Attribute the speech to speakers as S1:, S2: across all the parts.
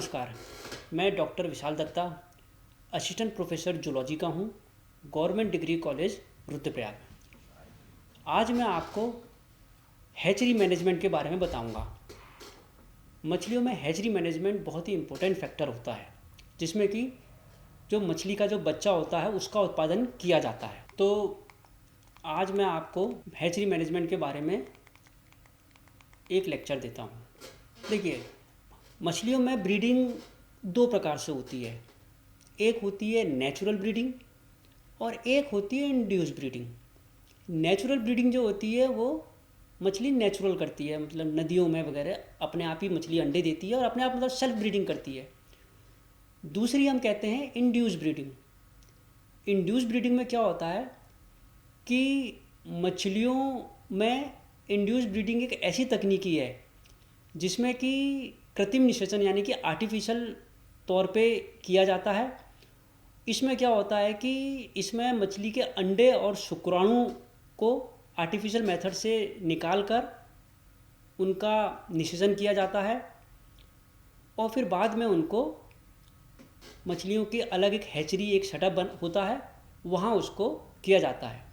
S1: नमस्कार। मैं डॉक्टर विशाल Dutta, assistant professor zoology का हूँ, गवर्नमेंट डिग्री कॉलेज रुद्रप्रयाग। आज मैं आपको हैचरी मैनेजमेंट के बारे में बताऊँगा। मछलियों में हैचरी मैनेजमेंट बहुत ही इम्पोर्टेंट फैक्टर होता है, जिसमें कि जो मछली का जो बच्चा होता है उसका उत्पादन किया जाता है। तो आज मैं आपको हैचरी मैनेजमेंट के बारे में एक लेक्चर देता हूँ। देखिए, मछलियों में ब्रीडिंग दो प्रकार से होती है। एक होती है नेचुरल ब्रीडिंग और एक होती है इंड्यूस ब्रीडिंग। नेचुरल ब्रीडिंग जो होती है वो मछली नेचुरल करती है, मतलब नदियों में वगैरह अपने आप ही मछली अंडे देती है और अपने आप मतलब सेल्फ ब्रीडिंग करती है। दूसरी हम कहते हैं इंड्यूस ब्रीडिंग। इंड्यूस ब्रीडिंग में क्या होता है कि मछलियों में इंड्यूस ब्रीडिंग एक ऐसी तकनीकी है जिसमें कि कृत्रिम निषेचन यानी कि आर्टिफिशियल तौर पे किया जाता है। इसमें क्या होता है कि इसमें मछली के अंडे और शुक्राणु को आर्टिफिशियल मेथड से निकाल कर उनका निषेचन किया जाता है और फिर बाद में उनको मछलियों की अलग एक हैचरी, एक सेटअप होता है, वहाँ उसको किया जाता है।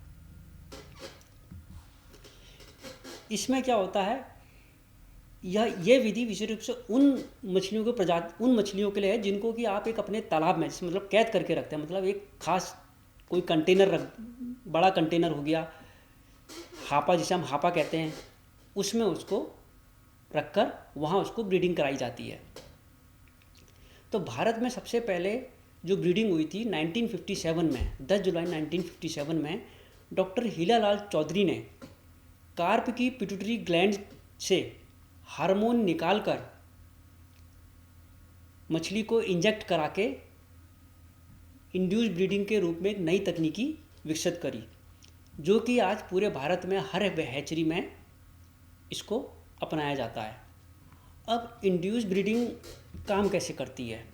S1: इसमें क्या होता है, ये विधि विशेष रूप से उन मछलियों के लिए है जिनको कि आप एक अपने तालाब में जैसे मतलब कैद करके रखते हैं। मतलब एक खास कोई कंटेनर बड़ा कंटेनर हो गया, हापा जिसे हम हापा कहते हैं, उसमें उसको रखकर वहाँ उसको ब्रीडिंग कराई जाती है। तो भारत में सबसे पहले जो ब्रीडिंग हुई थी 1957 में, 10 जुलाई 1957 में डॉक्टर हीलालाल चौधरी ने कार्प की पिट्यूटरी ग्लैंड से हार्मोन निकालकर मछली को इंजेक्ट करा के इंड्यूस ब्रीडिंग के रूप में एक नई तकनीकी विकसित करी, जो कि आज पूरे भारत में हर हैचरी में इसको अपनाया जाता है। अब इंड्यूस ब्रीडिंग काम कैसे करती है?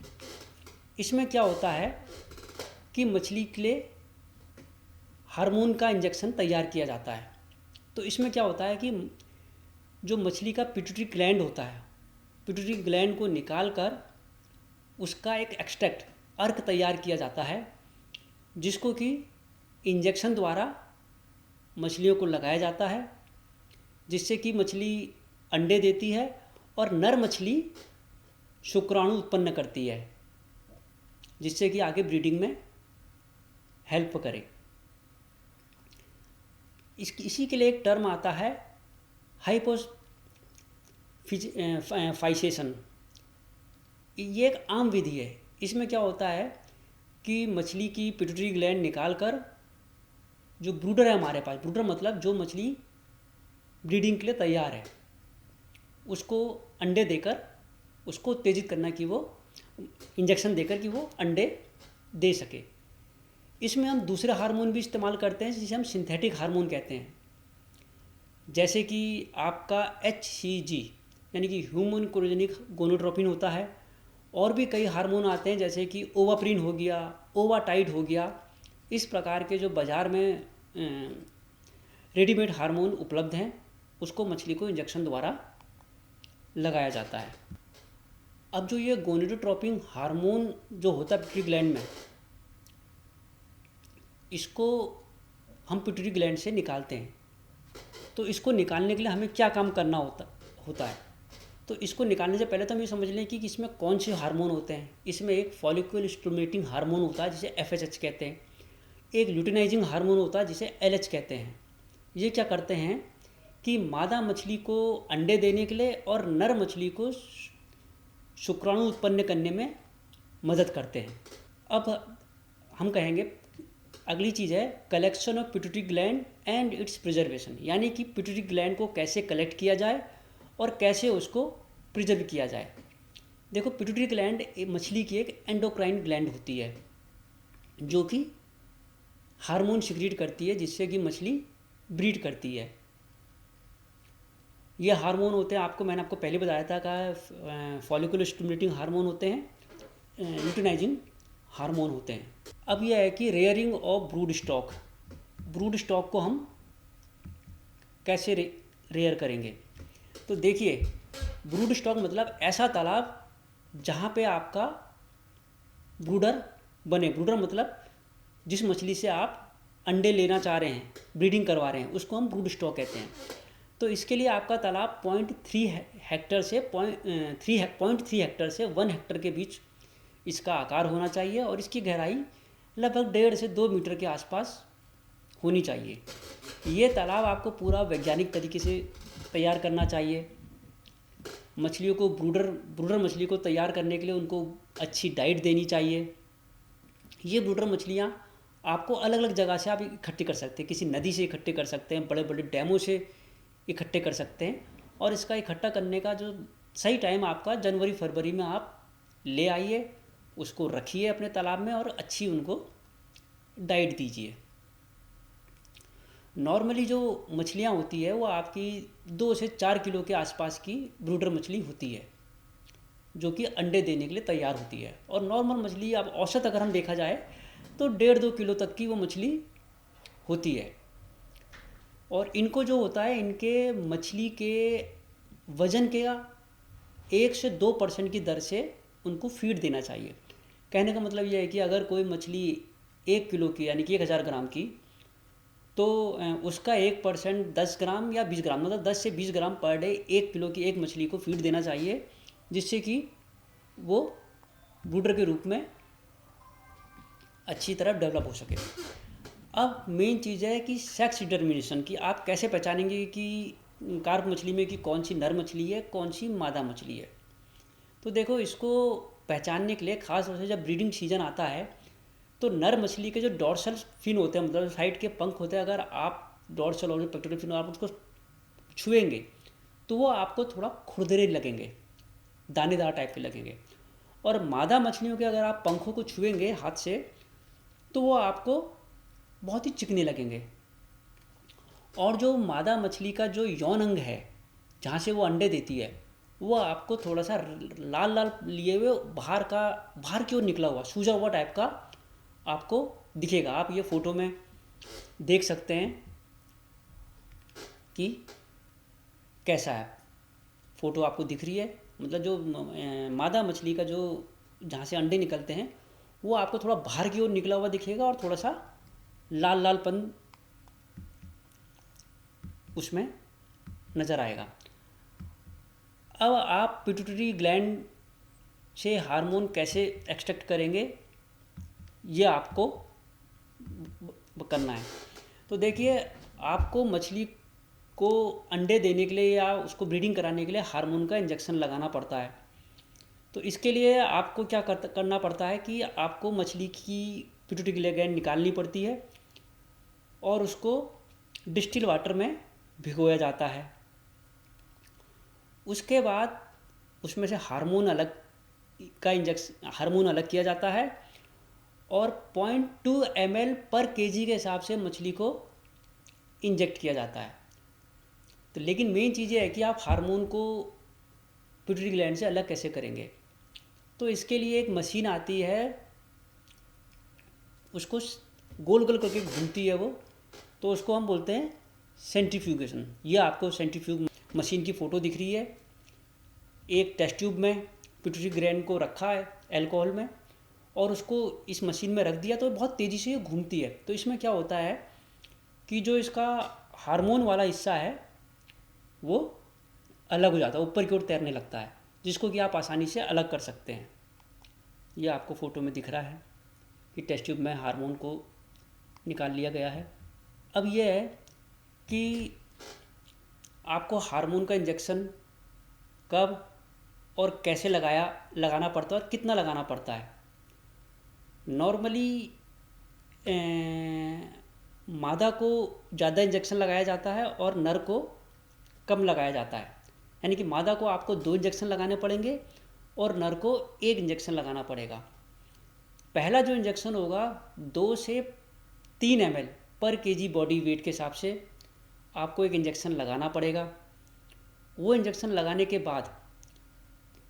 S1: इसमें क्या होता है कि मछली के लिए हार्मोन का इंजेक्शन तैयार किया जाता है। तो इसमें क्या होता है कि जो मछली का पिट्यूटरी ग्लैंड होता है, पिट्यूटरी ग्लैंड को निकाल कर उसका एक एक्सट्रैक्ट अर्क तैयार किया जाता है, जिसको कि इंजेक्शन द्वारा मछलियों को लगाया जाता है, जिससे कि मछली अंडे देती है और नर मछली शुक्राणु उत्पन्न करती है, जिससे कि आगे ब्रीडिंग में हेल्प करे। इसी के लिए एक टर्म आता है हाइपोफाइसेशन। ये एक आम विधि है। इसमें क्या होता है कि मछली की पिट्यूटरी ग्लैंड निकाल कर जो ब्रूडर है हमारे पास, ब्रूडर मतलब जो मछली ब्रीडिंग के लिए तैयार है, उसको अंडे देकर उसको उत्तेजित करना कि वो इंजेक्शन देकर कि वो अंडे दे सके। इसमें हम दूसरे हार्मोन भी इस्तेमाल करते हैं, जिसे हम सिंथेटिक हार्मोन कहते हैं, जैसे कि आपका HCG यानी कि ह्यूमन कोरियोजेनिक गोनोट्रोपिन होता है। और भी कई हार्मोन आते हैं जैसे कि ओवाप्रिन हो गया, ओवाटाइड हो गया। इस प्रकार के जो बाज़ार में रेडीमेड हार्मोन उपलब्ध हैं, उसको मछली को इंजेक्शन द्वारा लगाया जाता है। अब जो ये गोनेडोट्रोपिन हार्मोन जो होता है पिट्यूटरी ग्लैंड में, इसको हम पिट्यूटरी ग्लैंड से निकालते हैं। तो इसको निकालने के लिए हमें क्या काम करना होता है? तो इसको निकालने से पहले तो हम ये समझ लें कि इसमें कौन से हार्मोन होते हैं। इसमें एक फॉलिकुलर स्टिमुलेटिंग हार्मोन होता है जिसे FSH कहते हैं, एक ल्यूटिनाइजिंग हार्मोन होता है जिसे LH कहते हैं। ये क्या करते हैं कि मादा मछली को अंडे देने के लिए और नर मछली को शुक्राणु उत्पन्न करने में मदद करते हैं। अब हम कहेंगे अगली चीज़ है collection of pituitary gland and it's preservation, यानी कि पिट्यूटरी ग्लैंड को कैसे कलेक्ट किया जाए और कैसे उसको प्रिजर्व किया जाए। देखो, पिट्यूटरी ग्लैंड मछली की एक एंडोक्राइन ग्लैंड होती है जो कि हार्मोन सिक्रीट करती है, जिससे कि मछली ब्रीड करती है। ये हार्मोन होते हैं, मैंने आपको पहले बताया था कि फॉलिकुलर स्टिमुलेटिंग हार्मोन होते हैं, ल्यूटिनाइजिंग हार्मोन होते हैं। अब यह है कि रेयरिंग ऑफ ब्रूड स्टॉक को हम कैसे रेयर करेंगे। तो देखिए, ब्रूड स्टॉक मतलब ऐसा तालाब जहाँ पे आपका ब्रूडर बने। ब्रूडर मतलब जिस मछली से आप अंडे लेना चाह रहे हैं, ब्रीडिंग करवा रहे हैं, उसको हम ब्रूड स्टॉक कहते हैं। तो इसके लिए आपका तालाब 0.3 हेक्टर से 0.3 हेक्टर से 1 हेक्टर के बीच इसका आकार होना चाहिए और इसकी गहराई लगभग 1.5 से 2 मीटर के आसपास होनी चाहिए। ये तालाब आपको पूरा वैज्ञानिक तरीके से तैयार करना चाहिए। मछलियों को ब्रूडर मछली को तैयार करने के लिए उनको अच्छी डाइट देनी चाहिए। ये ब्रूडर मछलियाँ आपको अलग अलग जगह से आप इकट्ठी कर सकते हैं। किसी नदी से इकट्ठे कर सकते हैं, बड़े बड़े डैमों से इकट्ठे कर सकते हैं। और इसका इकट्ठा करने का जो सही टाइम आपका जनवरी फरवरी में आप ले आइए, उसको रखिए अपने तालाब में और अच्छी उनको डाइट दीजिए। नॉर्मली जो मछलियाँ होती है वो आपकी 2 से 4 किलो के आसपास की ब्रूडर मछली होती है, जो कि अंडे देने के लिए तैयार होती है। और नॉर्मल मछली अब औसत अगर हम देखा जाए तो 1.5-2 किलो तक की वो मछली होती है। और इनको जो होता है, इनके मछली के वज़न के 1 से 2% की दर से उनको फीड देना चाहिए। कहने का मतलब यह है कि अगर कोई मछली 1 किलो की यानी कि 1000 ग्राम की, तो उसका 1% 10 ग्राम या 20 ग्राम, मतलब 10 से 20 ग्राम पर डे 1 किलो की एक मछली को फीड देना चाहिए, जिससे कि वो ब्रूडर के रूप में अच्छी तरह डेवलप हो सके। अब मेन चीज़ है कि सेक्स डिटर्मिनेशन की आप कैसे पहचानेंगे कि कार्प मछली में कि कौन सी नर मछली है, कौन सी मादा मछली है। तो देखो, इसको पहचानने के लिए ख़ास तौर से जब ब्रीडिंग सीजन आता है तो नर मछली के जो डॉर्सल फिन होते हैं, मतलब साइड के पंख होते हैं, अगर आप डॉर्सल और पेक्टोरल फिन आप उसको छुएंगे तो वो आपको थोड़ा खुरदरे लगेंगे, दानेदार टाइप के लगेंगे। और मादा मछलियों के अगर आप पंखों को छुएंगे हाथ से तो वो आपको बहुत ही चिकने लगेंगे। और जो मादा मछली का जो यौन अंग है, जहाँ से वो अंडे देती है, वो आपको थोड़ा सा लाल लाल लिए हुए बाहर की ओर निकला हुआ सूजा हुआ टाइप का आपको दिखेगा। आप ये फ़ोटो में देख सकते हैं कि कैसा है। फ़ोटो आपको दिख रही है, मतलब जो मादा मछली का जो जहाँ से अंडे निकलते हैं वो आपको थोड़ा बाहर की ओर निकला हुआ दिखेगा और थोड़ा सा लाल लालपन उसमें नज़र आएगा। अब आप पिट्यूटरी ग्लैंड से हार्मोन कैसे एक्सट्रैक्ट करेंगे, ये आपको करना है। तो देखिए, आपको मछली को अंडे देने के लिए या उसको ब्रीडिंग कराने के लिए हार्मोन का इंजेक्शन लगाना पड़ता है। तो इसके लिए आपको क्या करना पड़ता है कि आपको मछली की पिट्यूटरी ग्लैंड निकालनी पड़ती है और उसको डिस्टिल वाटर में भिगोया जाता है। उसके बाद उसमें से हार्मोन अलग किया जाता है और 0.2 ml पर केजी के हिसाब से मछली को इंजेक्ट किया जाता है। तो लेकिन मेन चीज़ ये है कि आप हार्मोन को पिट्यूटरी ग्लैंड से अलग कैसे करेंगे। तो इसके लिए एक मशीन आती है, उसको गोल गोल करके घूमती है वो, तो उसको हम बोलते हैं सेंट्रीफ्यूगेशन। ये आपको सेंट्रीफ्यूग मशीन की फ़ोटो दिख रही है। एक टेस्ट ट्यूब में पिट्यूटरी ग्लैंड को रखा है अल्कोहल में और उसको इस मशीन में रख दिया तो बहुत तेज़ी से ये घूमती है। तो इसमें क्या होता है कि जो इसका हार्मोन वाला हिस्सा है वो अलग हो जाता है, ऊपर की ओर तैरने लगता है, जिसको कि आप आसानी से अलग कर सकते हैं। ये आपको फ़ोटो में दिख रहा है कि टेस्ट ट्यूब में हार्मोन को निकाल लिया गया है। अब ये है कि आपको हार्मोन का इंजेक्शन कब और कैसे लगाना पड़ता है और कितना लगाना पड़ता है। नॉर्मली मादा को ज़्यादा इंजेक्शन लगाया जाता है और नर को कम लगाया जाता है। यानी कि मादा को आपको 2 इंजेक्शन लगाने पड़ेंगे और नर को 1 इंजेक्शन लगाना पड़ेगा। पहला जो इंजेक्शन होगा 2 से 3 ml पर केजी बॉडी वेट के हिसाब से आपको एक इंजेक्शन लगाना पड़ेगा। वो इंजेक्शन लगाने के बाद,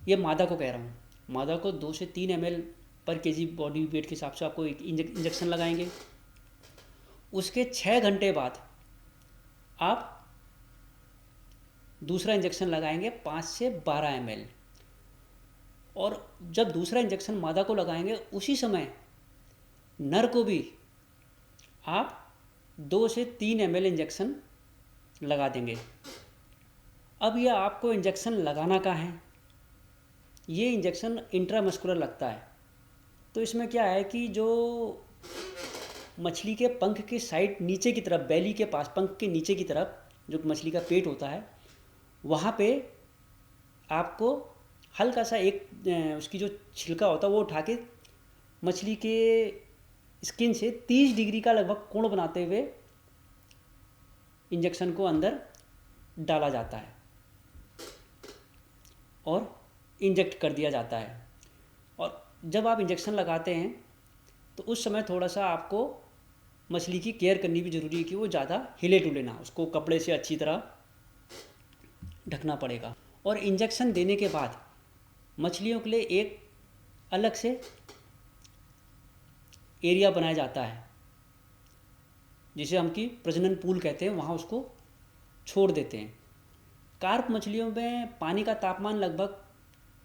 S1: ये मादा को कह रहा हूँ, मादा को 2 से 3 ml पर केजी बॉडी वेट के हिसाब से आपको एक इंजेक्शन लगाएंगे। उसके 6 घंटे बाद आप दूसरा इंजेक्शन लगाएंगे 5 से 12 ml। और जब दूसरा इंजेक्शन मादा को लगाएंगे उसी समय नर को भी आप 2 से 3 ml इंजेक्शन लगा देंगे। अब यह आपको इंजेक्शन लगाना कहाँ है? ये इंजेक्शन इंट्रामस्कुलर लगता है। तो इसमें क्या है कि जो मछली के पंख के साइड नीचे की तरफ, बेली के पास, पंख के नीचे की तरफ जो मछली का पेट होता है, वहाँ पे आपको हल्का सा एक उसकी जो छिलका होता है वो उठा के मछली के स्किन से 30 डिग्री का लगभग कोण बनाते हुए इंजेक्शन को अंदर डाला जाता है और इंजेक्ट कर दिया जाता है। और जब आप इंजेक्शन लगाते हैं तो उस समय थोड़ा सा आपको मछली की केयर करनी भी ज़रूरी है कि वो ज़्यादा हिले डुले ना, उसको कपड़े से अच्छी तरह ढकना पड़ेगा। और इंजेक्शन देने के बाद मछलियों के लिए एक अलग से एरिया बनाया जाता है जिसे हम की प्रजनन पूल कहते हैं, वहाँ उसको छोड़ देते हैं। कार्प मछलियों में पानी का तापमान लगभग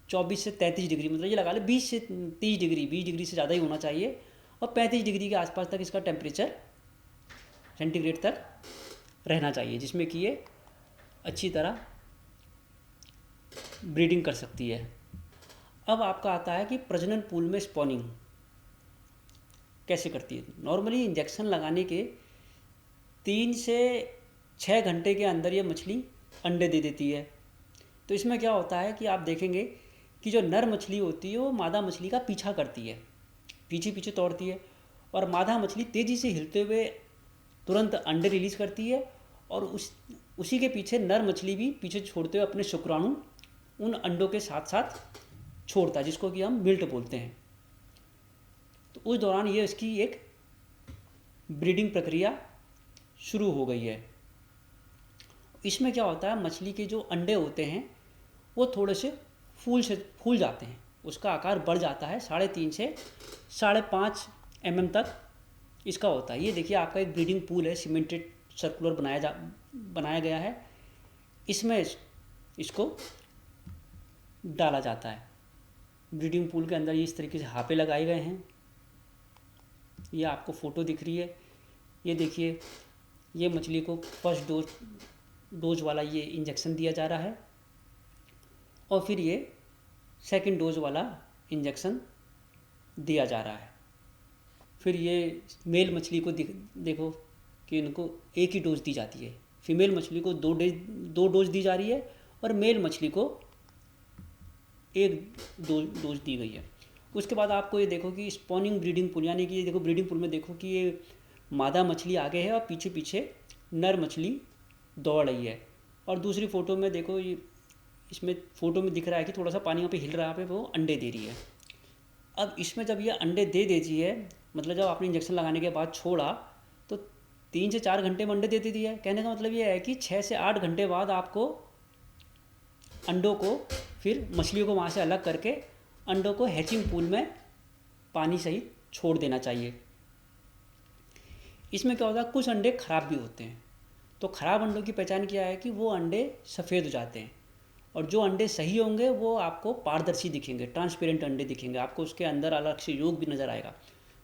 S1: 24 से 33 डिग्री, मतलब ये लगा ले 20 से 30 डिग्री, 20 डिग्री से ज़्यादा ही होना चाहिए, और 35 डिग्री के आसपास तक इसका टेम्परेचर सेंटीग्रेड तक रहना चाहिए, जिसमें कि ये अच्छी तरह ब्रीडिंग कर सकती है। अब आपका आता है कि प्रजनन पूल में स्पॉनिंग कैसे करती है। नॉर्मली इंजेक्शन लगाने के 3 से 6 घंटे के अंदर ये मछली अंडे दे देती है। तो इसमें क्या होता है कि आप देखेंगे कि जो नर मछली होती है वो मादा मछली का पीछा करती है, पीछे पीछे दौड़ती है, और मादा मछली तेज़ी से हिलते हुए तुरंत अंडे रिलीज़ करती है, और उसी के पीछे नर मछली भी पीछे छोड़ते हुए अपने शुक्राणु उन अंडों के साथ साथ छोड़ता है, जिसको कि हम मिल्ट बोलते हैं। तो उस दौरान ये इसकी एक ब्रीडिंग प्रक्रिया शुरू हो गई है। इसमें क्या होता है, मछली के जो अंडे होते हैं वो थोड़े से फूल जाते हैं, उसका आकार बढ़ जाता है, 3.5 से 5.5 mm तक इसका होता है। ये देखिए आपका एक ब्रीडिंग पूल है, सीमेंटेड सर्कुलर बनाया गया है, इसमें इसको डाला जाता है। ब्रीडिंग पूल के अंदर ये इस तरीके से हापे लगाए गए हैं। ये आपको फ़ोटो दिख रही है, ये देखिए, ये मछली को फर्स्ट डोज वाला ये इंजेक्शन दिया जा रहा है, और फिर ये सेकंड डोज वाला इंजेक्शन दिया जा रहा है। फिर ये मेल मछली को देखो कि इनको एक ही डोज दी जाती है, फीमेल मछली को 2 डोज दी जा रही है, और मेल मछली को 1 डोज दी गई है। उसके बाद आपको ये देखो कि स्पॉनिंग ब्रीडिंग पूल, यानी कि ये देखो ब्रीडिंग पूल में देखो कि ये मादा मछली आगे है और पीछे पीछे नर मछली दौड़ रही है। और दूसरी फ़ोटो में देखो, ये इसमें फ़ोटो में दिख रहा है कि थोड़ा सा पानी यहाँ पे हिल रहा है, पे वो अंडे दे रही है। अब इसमें जब ये अंडे दे देती है, मतलब जब आपने इंजेक्शन लगाने के बाद छोड़ा तो 3 से 4 घंटे में अंडे दे देती है। कहने का मतलब ये है कि 6 से 8 घंटे बाद आपको अंडों को, फिर मछलियों को वहाँ से अलग करके अंडों को हैचिंग पूल में पानी सहित छोड़ देना चाहिए। इसमें क्या होता है, कुछ अंडे ख़राब भी होते हैं। तो ख़राब अंडों की पहचान क्या है कि वो अंडे सफ़ेद हो जाते हैं, और जो अंडे सही होंगे वो आपको पारदर्शी दिखेंगे, ट्रांसपेरेंट अंडे दिखेंगे, आपको उसके अंदर अलग से योग भी नज़र आएगा।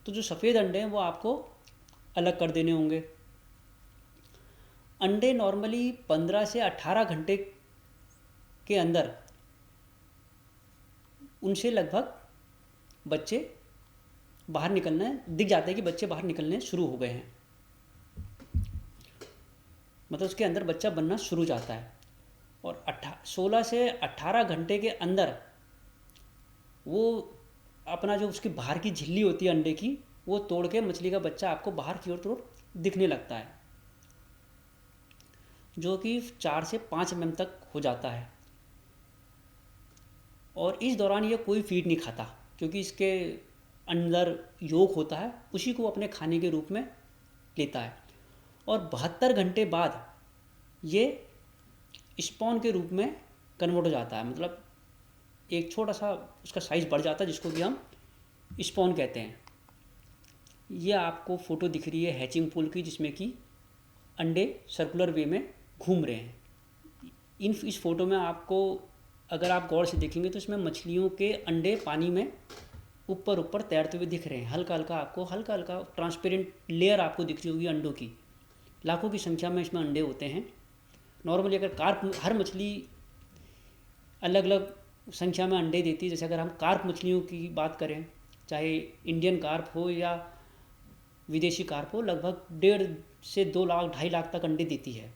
S1: तो जो सफ़ेद अंडे हैं वो आपको अलग कर देने होंगे। अंडे नॉर्मली 15 से 18 घंटे के अंदर उनसे लगभग बच्चे बाहर निकलने दिख जाते हैं कि बच्चे बाहर निकलने शुरू हो गए हैं, मतलब उसके अंदर बच्चा बनना शुरू जाता है। और 16 से 18 घंटे के अंदर वो अपना जो उसकी बाहर की झिल्ली होती है अंडे की, वो तोड़ के मछली का बच्चा आपको बाहर की ओर दिखने लगता है, जो कि 4 से 5 mm तक हो जाता है। और इस दौरान ये कोई फीड नहीं खाता, क्योंकि इसके अंदर योग होता है, उसी को अपने खाने के रूप में लेता है। और 72 घंटे बाद ये स्पॉन के रूप में कन्वर्ट हो जाता है, मतलब एक छोटा सा उसका साइज़ बढ़ जाता है, जिसको कि हम स्पॉन कहते हैं। ये आपको फ़ोटो दिख रही है हैचिंग पूल की, जिसमें कि अंडे सर्कुलर वे में घूम रहे हैं। इस फ़ोटो में आपको अगर आप गौर से देखेंगे तो इसमें मछलियों के अंडे पानी में ऊपर ऊपर तैरते हुए दिख रहे हैं। हल्का हल्का ट्रांसपेरेंट लेयर आपको दिख रही होगी अंडों की। लाखों की संख्या में इसमें अंडे होते हैं। नॉर्मली अगर कार्प, हर मछली अलग अलग संख्या में अंडे देती है। जैसे अगर हम कार्प मछलियों की बात करें, चाहे इंडियन कार्प हो या विदेशी कार्प हो, लगभग 1.5 से 2 लाख 2.5 लाख तक अंडे देती है।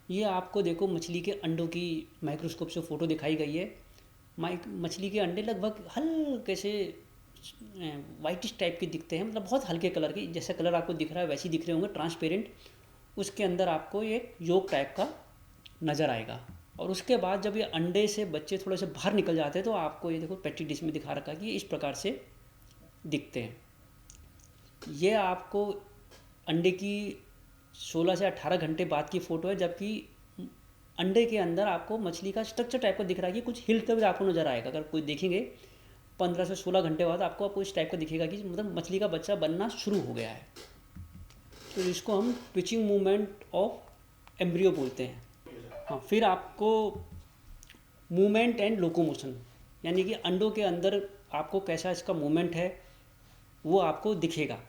S1: ये आपको देखो मछली के अंडों की माइक्रोस्कोप से फ़ोटो दिखाई गई है। मछली के अंडे लगभग हल्के से वाइटिश टाइप के दिखते हैं, मतलब बहुत हल्के कलर के। जैसा कलर आपको दिख रहा है वैसे ही दिख रहे होंगे, ट्रांसपेरेंट। उसके अंदर आपको एक योक टाइप का नज़र आएगा। और उसके बाद जब ये अंडे से बच्चे थोड़े से बाहर निकल जाते हैं तो आपको ये देखो पेटी डिश में दिखा रखा है कि ये इस प्रकार से दिखते हैं। ये आपको अंडे की 16 से 18 घंटे बाद की फ़ोटो है, जबकि अंडे के अंदर आपको मछली का स्ट्रक्चर टाइप का दिख रहा है कि कुछ हिलते हुए आपको नज़र आएगा। अगर कोई देखेंगे 15 से 16 घंटे बाद आपको इस टाइप का दिखेगा कि मतलब मछली का बच्चा बनना शुरू हो गया है। तो इसको हम पिचिंग मूवमेंट ऑफ एम्ब्रियो बोलते हैं। हाँ, फिर आपको मूवमेंट एंड लोकोमोशन, यानी कि अंडों के अंदर आपको कैसा इसका मूवमेंट है वो आपको दिखेगा।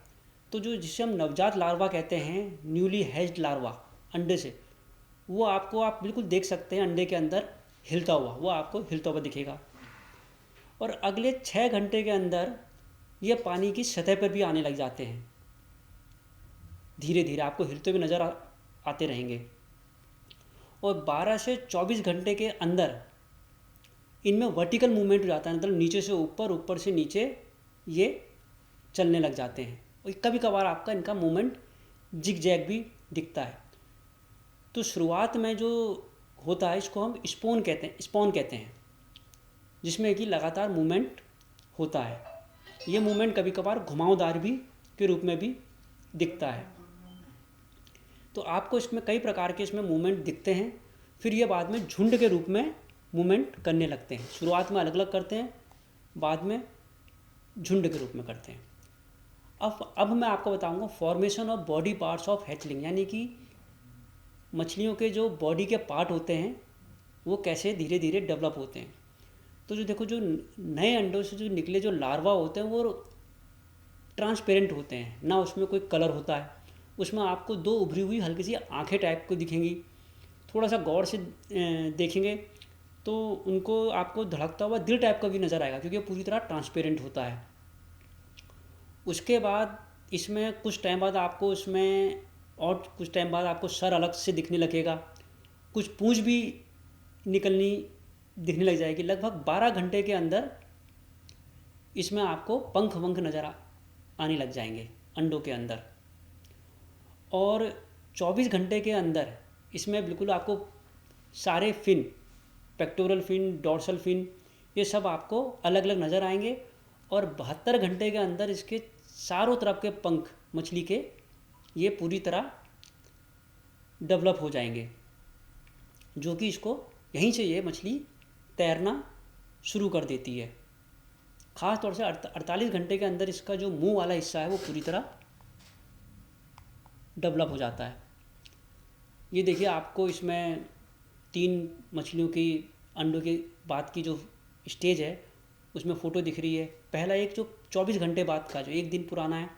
S1: तो जो जिसे हम नवजात लार्वा कहते हैं, न्यूली हैच्ड लार्वा अंडे से, वो आपको आप बिल्कुल देख सकते हैं अंडे के अंदर हिलता हुआ, वो आपको हिलता हुआ दिखेगा। और अगले 6 घंटे के अंदर ये पानी की सतह पर भी आने लग जाते हैं। धीरे धीरे आपको हिलते हुए नज़र आते रहेंगे। और 12 से 24 घंटे के अंदर इनमें वर्टिकल मूवमेंट हो जाता है, मतलब नीचे से ऊपर, ऊपर से नीचे ये चलने लग जाते हैं। और कभी कभार आपका इनका मूवमेंट जिग जैग भी दिखता है। तो शुरुआत में जो होता है इसको हम स्पॉन कहते हैं, जिसमें कि लगातार मूवमेंट होता है। ये मूवमेंट कभी कभार घुमावदार भी के रूप में भी दिखता है। तो आपको इसमें कई प्रकार के इसमें मूवमेंट दिखते हैं। फिर ये बाद में झुंड के रूप में मूवमेंट करने लगते हैं। शुरुआत में अलग अलग करते हैं, बाद में झुंड के रूप में करते हैं। अब मैं आपको बताऊंगा formation of body parts of hatchling, यानी कि मछलियों के जो बॉडी के पार्ट होते हैं वो कैसे धीरे धीरे डेवलप होते हैं। तो जो देखो, जो नए अंडों से जो निकले जो लार्वा होते हैं वो ट्रांसपेरेंट होते हैं, ना उसमें कोई कलर होता है। उसमें आपको 2 उभरी हुई हल्की सी आंखें टाइप को दिखेंगी। थोड़ा सा गौर से देखेंगे तो उनको आपको धड़कता हुआ दिल टाइप का भी नज़र आएगा, क्योंकि पूरी तरह ट्रांसपेरेंट होता है। उसके बाद इसमें कुछ टाइम बाद आपको सर अलग से दिखने लगेगा, कुछ पूंछ भी दिखने लग जाएगी। लगभग 12 घंटे के अंदर इसमें आपको पंख वंख नज़र आने लग जाएंगे अंडों के अंदर। और 24 घंटे के अंदर इसमें बिल्कुल आपको सारे fin, pectoral fin, dorsal fin, ये सब आपको अलग अलग नज़र आएंगे। और 72 घंटे के अंदर इसके चारों तरफ के पंख मछली के ये पूरी तरह डेवलप हो जाएंगे, जो कि इसको यहीं से ये मछली तैरना शुरू कर देती है। ख़ास तौर से 48 घंटे के अंदर इसका जो मुंह वाला हिस्सा है वो पूरी तरह डेवलप हो जाता है। ये देखिए, आपको इसमें 3 मछलियों की अंडों के बाद की जो स्टेज है उसमें फ़ोटो दिख रही है। पहला एक जो 24 घंटे बाद का, जो 1 दिन पुराना है,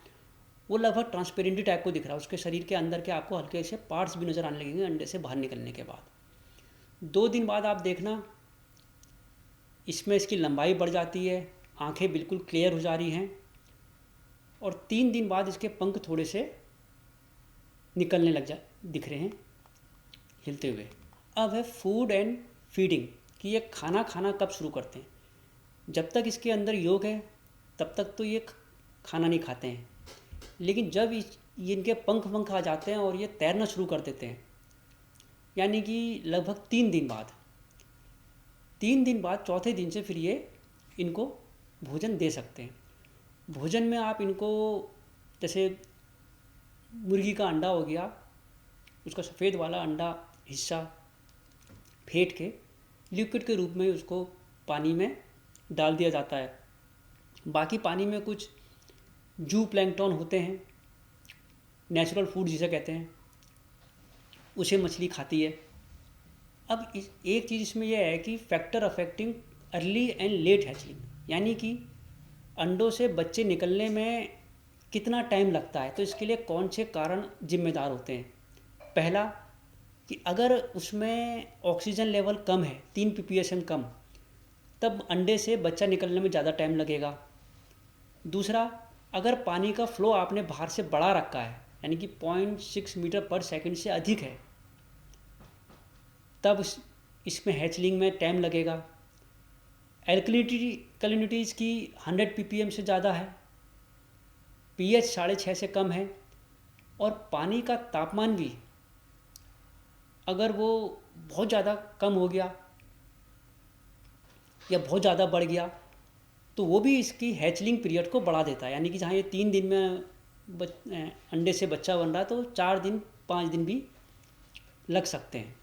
S1: वो लगभग ट्रांसपेरेंट टाइप को दिख रहा है। उसके शरीर के अंदर के आपको हल्के से पार्ट्स भी नज़र आने लगेंगे अंडे से बाहर निकलने के बाद। 2 दिन बाद आप देखना इसमें इसकी लंबाई बढ़ जाती है, आंखें बिल्कुल क्लियर हो जा रही हैं। और 3 दिन बाद इसके पंख थोड़े से निकलने दिख रहे हैं हिलते हुए। अब है फूड एंड फीडिंग, कि ये खाना खाना कब शुरू करते हैं। जब तक इसके अंदर योग है तब तक तो ये खाना नहीं खाते हैं, लेकिन जब इनके पंख वंख आ जाते हैं और ये तैरना शुरू कर देते हैं, यानी कि लगभग 3 दिन बाद चौथे दिन से फिर ये इनको भोजन दे सकते हैं। भोजन में आप इनको, जैसे मुर्गी का अंडा हो गया, उसका सफ़ेद वाला अंडा हिस्सा फेंट के लिक्विड के रूप में उसको पानी में डाल दिया जाता है। बाकी पानी में कुछ जू प्लैंकटन होते हैं, नेचुरल फूड जिसे कहते हैं, उसे मछली खाती है। अब एक चीज़ इसमें यह है कि factor affecting early and let hatchling, यानी कि अंडों से बच्चे निकलने में कितना टाइम लगता है, तो इसके लिए कौन से कारण जिम्मेदार होते हैं। पहला कि अगर उसमें ऑक्सीजन लेवल कम है, 3 ppm कम, तब अंडे से बच्चा निकलने में ज़्यादा टाइम लगेगा। दूसरा, अगर पानी का फ्लो आपने बाहर से बढ़ा रखा है, यानी कि 0.6 मीटर पर सेकंड से अधिक है, तब इसमें हैचलिंग में टाइम लगेगा। एल्कलिनिटी इसकी 100 ppm से ज़्यादा है, pH 6.5 से कम है, और पानी का तापमान भी अगर वो बहुत ज़्यादा कम हो गया या बहुत ज़्यादा बढ़ गया तो वो भी इसकी हैचलिंग पीरियड को बढ़ा देता है। यानी कि जहाँ ये 3 दिन में अंडे से बच्चा बन रहा है तो 4 दिन 5 दिन भी लग सकते हैं।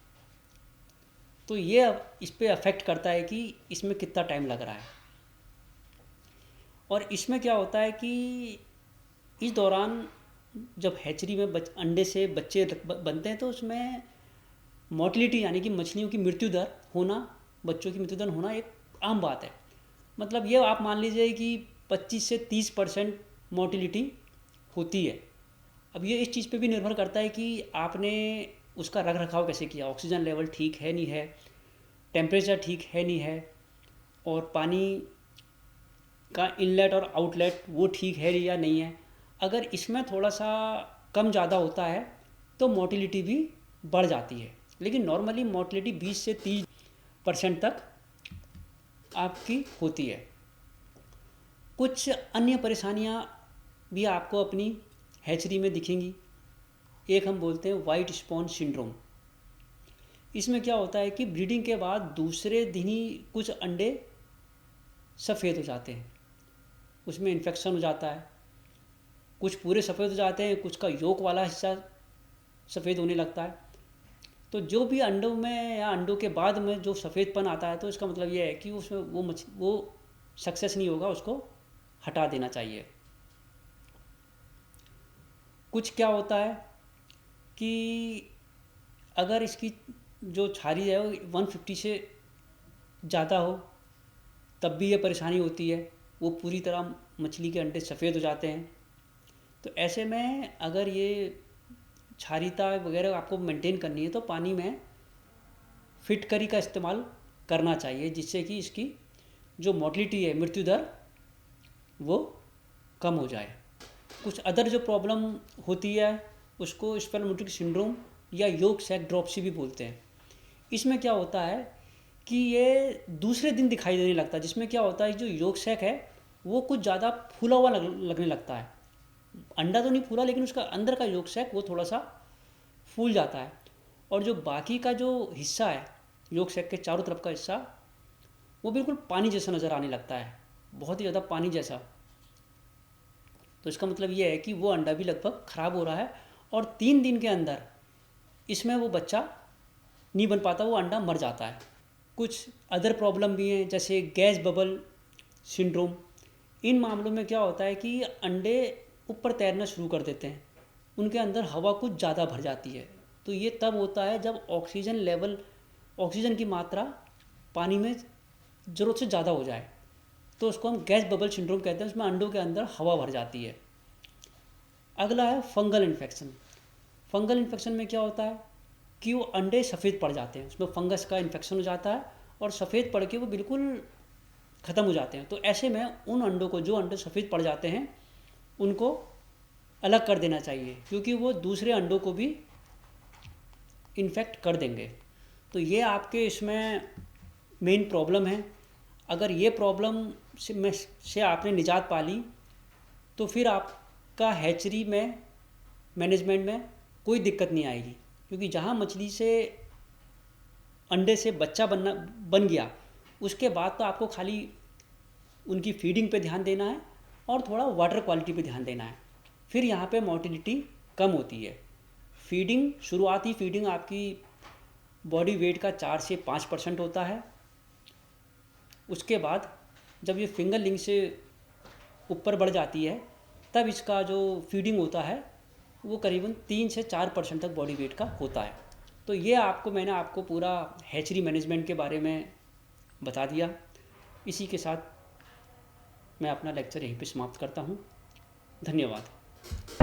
S1: तो ये इस पे अफेक्ट करता है कि इसमें कितना टाइम लग रहा है। और इसमें क्या होता है कि इस दौरान जब हैचरी में अंडे से बच्चे बनते हैं तो उसमें मोर्टिलिटी यानी कि मछलियों की मृत्यु दर होना, बच्चों की मृत्यु दर होना एक आम बात है। मतलब ये आप मान लीजिए कि 25 से 30% मोर्टिलिटी होती है। अब ये इस चीज़ पे भी निर्भर करता है कि आपने उसका रख रखाव कैसे किया, ऑक्सीजन लेवल ठीक है नहीं है, टेम्परेचर ठीक है नहीं है, और पानी का इनलेट और आउटलेट वो ठीक है या नहीं है। अगर इसमें थोड़ा सा कम ज़्यादा होता है तो मोर्टिलिटी भी बढ़ जाती है, लेकिन नॉर्मली मोर्टिलिटी 20 से 30% तक आपकी होती है। कुछ अन्य परेशानियां भी आपको अपनी हैचरी में दिखेंगी। एक हम बोलते हैं वाइट स्पॉन सिंड्रोम। इसमें क्या होता है कि ब्रीडिंग के बाद दूसरे दिन ही कुछ अंडे सफ़ेद हो जाते हैं, उसमें इन्फेक्शन हो जाता है, कुछ पूरे सफ़ेद हो जाते हैं, कुछ का योक वाला हिस्सा सफ़ेद होने लगता है। तो जो भी अंडों में या अंडों के बाद में जो सफ़ेदपन आता है तो इसका मतलब ये है कि उसमें वो सक्सेस नहीं होगा, उसको हटा देना चाहिए। कुछ क्या होता है कि अगर इसकी जो छारी है वो 150 से ज़्यादा हो तब भी ये परेशानी होती है, वो पूरी तरह मछली के अंडे सफ़ेद हो जाते हैं। तो ऐसे में अगर ये क्षारीयता वगैरह आपको मेंटेन करनी है तो पानी में फिटकरी का इस्तेमाल करना चाहिए, जिससे कि इसकी जो मोर्टिलिटी है, मृत्यु दर, वो कम हो जाए। कुछ अदर जो प्रॉब्लम होती है उसको स्पेलमोटिक सिंड्रोम या योक सैक ड्रॉप्सी भी बोलते हैं। इसमें क्या होता है कि ये दूसरे दिन दिखाई देने लगता है, जिसमें क्या होता है जो योक सैक है वो कुछ ज़्यादा फूला हुआ लगने लगता है। अंडा तो नहीं फूला, लेकिन उसका अंदर का योक सैक वो थोड़ा सा फूल जाता है, और जो बाकी का जो हिस्सा है योक सैक के चारों तरफ का हिस्सा वो बिल्कुल पानी जैसा नज़र आने लगता है, बहुत ही ज़्यादा पानी जैसा। तो इसका मतलब ये है कि वो अंडा भी लगभग ख़राब हो रहा है, और 3 दिन के अंदर इसमें वो बच्चा नहीं बन पाता, वो अंडा मर जाता है। कुछ अदर प्रॉब्लम भी हैं जैसे गैस बबल सिंड्रोम। इन मामलों में क्या होता है कि अंडे ऊपर तैरना शुरू कर देते हैं, उनके अंदर हवा कुछ ज़्यादा भर जाती है। तो ये तब होता है जब ऑक्सीजन की मात्रा पानी में ज़रूरत से ज़्यादा हो जाए, तो उसको हम गैस बबल सिंड्रोम कहते हैं। उसमें अंडों के अंदर हवा भर जाती है। अगला है फंगल इन्फेक्शन। फंगल इन्फेक्शन में क्या होता है कि वो अंडे सफ़ेद पड़ जाते हैं, उसमें फंगस का इन्फेक्शन हो जाता है और सफ़ेद पड़ के वो बिल्कुल ख़त्म हो जाते हैं। तो ऐसे में उन अंडों को, जो अंडे सफ़ेद पड़ जाते हैं, उनको अलग कर देना चाहिए, क्योंकि वो दूसरे अंडों को भी इन्फेक्ट कर देंगे। तो ये आपके इसमें मेन प्रॉब्लम है। अगर ये प्रॉब्लम से आपने निजात पा ली तो फिर आपका हैचरी में मैनेजमेंट में कोई दिक्कत नहीं आएगी, क्योंकि जहाँ मछली से अंडे से बच्चा बन गया, उसके बाद तो आपको खाली उनकी फीडिंग पे ध्यान देना है और थोड़ा वाटर क्वालिटी पे ध्यान देना है। फिर यहाँ पे मोर्टिलिटी कम होती है। शुरुआती फीडिंग आपकी बॉडी वेट का 4 से 5% होता है। उसके बाद जब ये फिंगरलिंग से ऊपर बढ़ जाती है तब इसका जो फीडिंग होता है वो करीबन 3 से 4% तक बॉडी वेट का होता है। तो ये मैंने आपको पूरा हैचरी मैनेजमेंट के बारे में बता दिया। इसी के साथ मैं अपना लेक्चर यहीं पे समाप्त करता हूँ। धन्यवाद।